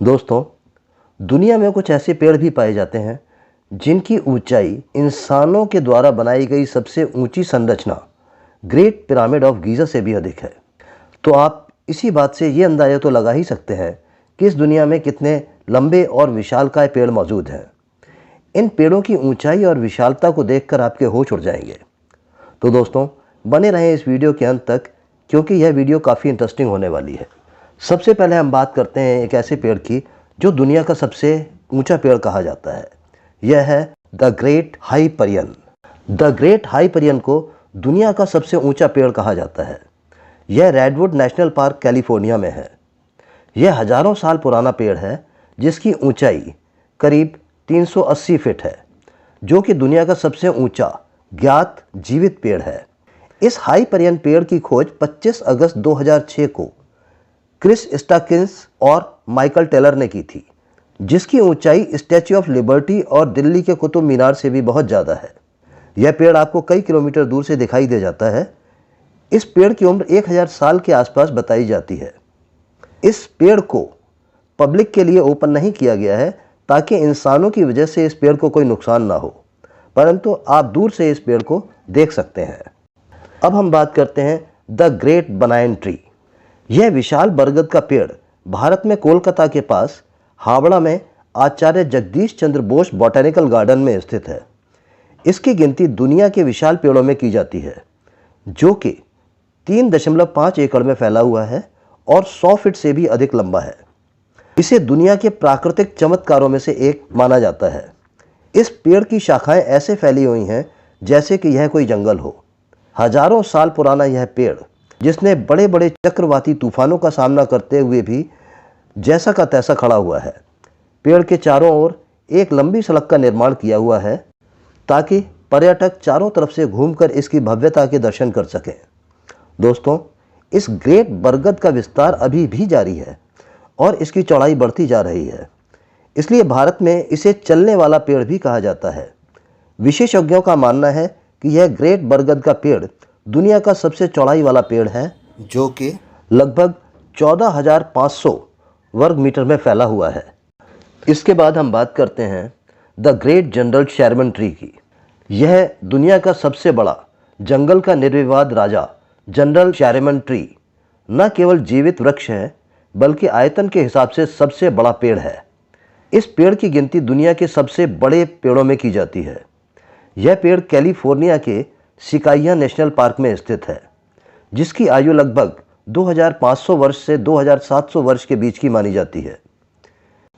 दोस्तों, दुनिया में कुछ ऐसे पेड़ भी पाए जाते हैं जिनकी ऊंचाई इंसानों के द्वारा बनाई गई सबसे ऊंची संरचना ग्रेट पिरामिड ऑफ गीज़ा से भी अधिक है। तो आप इसी बात से ये अंदाजा तो लगा ही सकते हैं कि इस दुनिया में कितने लंबे और विशालकाय पेड़ मौजूद हैं। इन पेड़ों की ऊंचाई और विशालता को देखकर आपके होश उड़ जाएंगे। तो दोस्तों, बने रहें इस वीडियो के अंत तक, क्योंकि यह वीडियो काफ़ी इंटरेस्टिंग होने वाली है। सबसे पहले हम बात करते हैं एक ऐसे पेड़ की जो दुनिया का सबसे ऊंचा पेड़ कहा जाता है। यह है the great Hyperion. The great Hyperion को दुनिया का सबसे ऊंचा पेड़ कहा जाता है। यह रेडवुड नेशनल पार्क कैलिफोर्निया में है। यह हजारों साल पुराना पेड़ है जिसकी ऊंचाई करीब 380 फीट है, जो कि दुनिया का सबसे ऊंचा ज्ञात जीवित पेड़ है। इस हाइपरियन पेड़ की खोज 25 अगस्त 2006 को क्रिस स्टाकिन्स और माइकल टेलर ने की थी, जिसकी ऊंचाई स्टैच्यू ऑफ लिबर्टी और दिल्ली के कुतुब मीनार से भी बहुत ज़्यादा है। यह पेड़ आपको कई किलोमीटर दूर से दिखाई दे जाता है। इस पेड़ की उम्र 1000 साल के आसपास बताई जाती है। इस पेड़ को पब्लिक के लिए ओपन नहीं किया गया है ताकि इंसानों की वजह से इस पेड़ को कोई नुकसान ना हो, परंतु आप दूर से इस पेड़ को देख सकते हैं। अब हम बात करते हैं द ग्रेट बनायन ट्री। यह विशाल बरगद का पेड़ भारत में कोलकाता के पास हावड़ा में आचार्य जगदीश चंद्र बोस बॉटेनिकल गार्डन में स्थित है। इसकी गिनती दुनिया के विशाल पेड़ों में की जाती है, जो कि 3.5 एकड़ में फैला हुआ है और 100 फीट से भी अधिक लंबा है। इसे दुनिया के प्राकृतिक चमत्कारों में से एक माना जाता है। इस पेड़ की शाखाएं ऐसे फैली हुई हैं जैसे कि यह कोई जंगल हो। हजारों साल पुराना यह पेड़, जिसने बड़े बड़े चक्रवाती तूफानों का सामना करते हुए भी जैसा का तैसा खड़ा हुआ है। पेड़ के चारों ओर एक लंबी सड़क का निर्माण किया हुआ है ताकि पर्यटक चारों तरफ से घूमकर इसकी भव्यता के दर्शन कर सकें। दोस्तों, इस ग्रेट बरगद का विस्तार अभी भी जारी है और इसकी चौड़ाई बढ़ती जा रही है, इसलिए भारत में इसे चलने वाला पेड़ भी कहा जाता है। विशेषज्ञों का मानना है कि यह ग्रेट बरगद का पेड़ दुनिया का सबसे चौड़ाई वाला पेड़ है, जो कि लगभग 14,500 वर्ग मीटर में फैला हुआ है। इसके बाद हम बात करते हैं the great general Sherman tree की। यह दुनिया का सबसे बड़ा जंगल का निर्विवाद राजा जनरल शेरमन ट्री न केवल जीवित वृक्ष है, बल्कि आयतन के हिसाब से सबसे बड़ा पेड़ है। इस पेड़ की गिनती दुनिया के सबसे बड़े पेड़ों में की जाती है। यह पेड़ कैलिफोर्निया के सिकाइया नेशनल पार्क में स्थित है, जिसकी आयु लगभग 2500 वर्ष से 2700 वर्ष के बीच की मानी जाती है।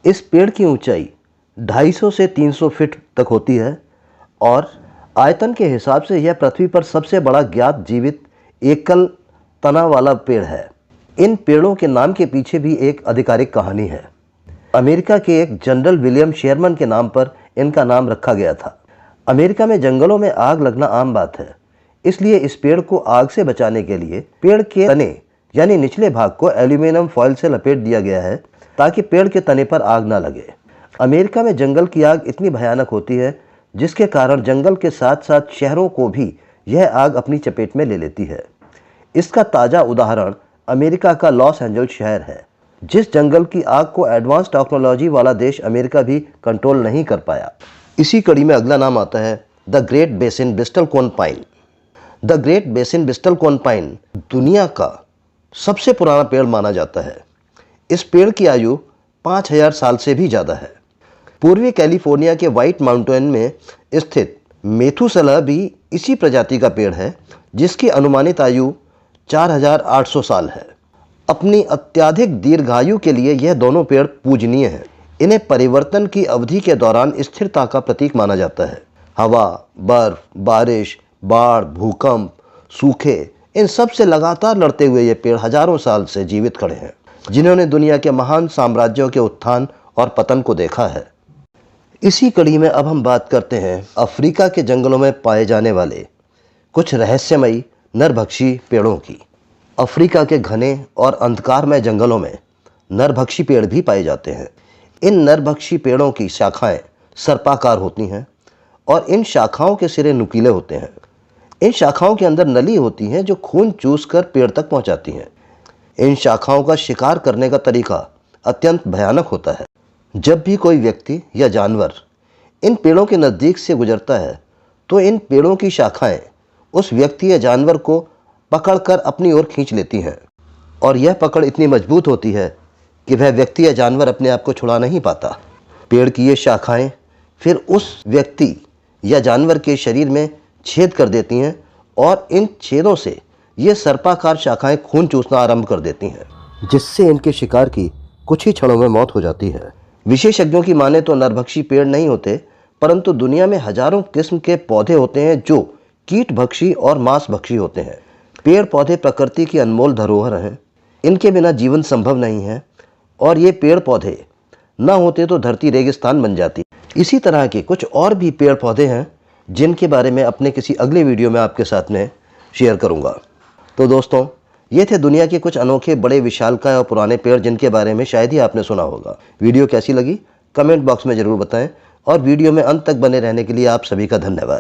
इस पेड़ की ऊंचाई 250 से 300 फीट तक होती है और आयतन के हिसाब से यह पृथ्वी पर सबसे बड़ा ज्ञात जीवित एकल तना वाला पेड़ है। इन पेड़ों के नाम के पीछे भी एक आधिकारिक कहानी है। अमेरिका के एक जनरल विलियम शेरमन के नाम पर इनका नाम रखा गया था। अमेरिका में जंगलों में आग लगना आम बात है, इसलिए इस पेड़ को आग से बचाने के लिए पेड़ के तने यानी निचले भाग को एल्यूमिनियम फॉयल से लपेट दिया गया है ताकि पेड़ के तने पर आग ना लगे। अमेरिका में जंगल की आग इतनी भयानक होती है जिसके कारण जंगल के साथ साथ शहरों को भी यह आग अपनी चपेट में ले लेती है। इसका ताज़ा उदाहरण अमेरिका का लॉस एंजल्स शहर है, जिस जंगल की आग को एडवांस टेक्नोलॉजी वाला देश अमेरिका भी कंट्रोल नहीं कर पाया। इसी कड़ी में अगला नाम आता है the great basin Bristol cone pine. The great basin Bristol cone pine दुनिया का सबसे पुराना पेड़ माना जाता है। इस पेड़ की आयु 5000 साल से भी ज़्यादा है। पूर्वी कैलिफोर्निया के व्हाइट माउंटेन में स्थित मेथुसेला भी इसी प्रजाति का पेड़ है, जिसकी अनुमानित आयु 4800 साल है। अपनी अत्यधिक दीर्घायु के लिए यह दोनों पेड़ पूजनीय हैं। इन्हें परिवर्तन की अवधि के दौरान स्थिरता का प्रतीक माना जाता है। हवा, बर्फ, बारिश, बाढ़, भूकंप, सूखे, इन सब से लगातार लड़ते हुए ये पेड़ हजारों साल से जीवित खड़े हैं, जिन्होंने दुनिया के महान साम्राज्यों के उत्थान और पतन को देखा है। इसी कड़ी में अब हम बात करते हैं अफ्रीका के जंगलों में पाए जाने वाले कुछ रहस्यमयी नरभक्षी पेड़ों की। अफ्रीका के घने और अंधकारमय जंगलों में नरभक्षी पेड़ भी पाए जाते हैं। इन नरभक्षी पेड़ों की शाखाएं सर्पाकार होती हैं और इन शाखाओं के सिरे नुकीले होते हैं। इन शाखाओं के अंदर नली होती हैं जो खून चूसकर पेड़ तक पहुंचाती हैं। इन शाखाओं का शिकार करने का तरीका अत्यंत भयानक होता है। जब भी कोई व्यक्ति या जानवर इन पेड़ों के नज़दीक से गुजरता है तो इन पेड़ों की शाखाएं उस व्यक्ति या जानवर को पकड़कर अपनी ओर खींच लेती हैं और यह पकड़ इतनी मजबूत होती है कि वह व्यक्ति या जानवर अपने आप को छुड़ा नहीं पाता। पेड़ की ये शाखाएं फिर उस व्यक्ति या जानवर के शरीर में छेद कर देती हैं और इन छेदों से ये सर्पाकार शाखाएं खून चूसना आरंभ कर देती हैं, जिससे इनके शिकार की कुछ ही क्षणों में मौत हो जाती है। विशेषज्ञों की माने तो नरभक्षी पेड़ नहीं होते, परंतु दुनिया में हजारों किस्म के पौधे होते हैं जो कीटभक्षी और मांसभक्षी होते हैं। पेड़ पौधे प्रकृति की अनमोल धरोहर हैं, इनके बिना जीवन संभव नहीं है और ये पेड़ पौधे न होते तो धरती रेगिस्तान बन जाती। इसी तरह के कुछ और भी पेड़ पौधे हैं जिनके बारे में अपने किसी अगले वीडियो में आपके साथ में शेयर करूंगा। तो दोस्तों, ये थे दुनिया के कुछ अनोखे बड़े विशालकाय और पुराने पेड़ जिनके बारे में शायद ही आपने सुना होगा। वीडियो कैसी लगी कमेंट बॉक्स में ज़रूर बताएं और वीडियो में अंत तक बने रहने के लिए आप सभी का धन्यवाद।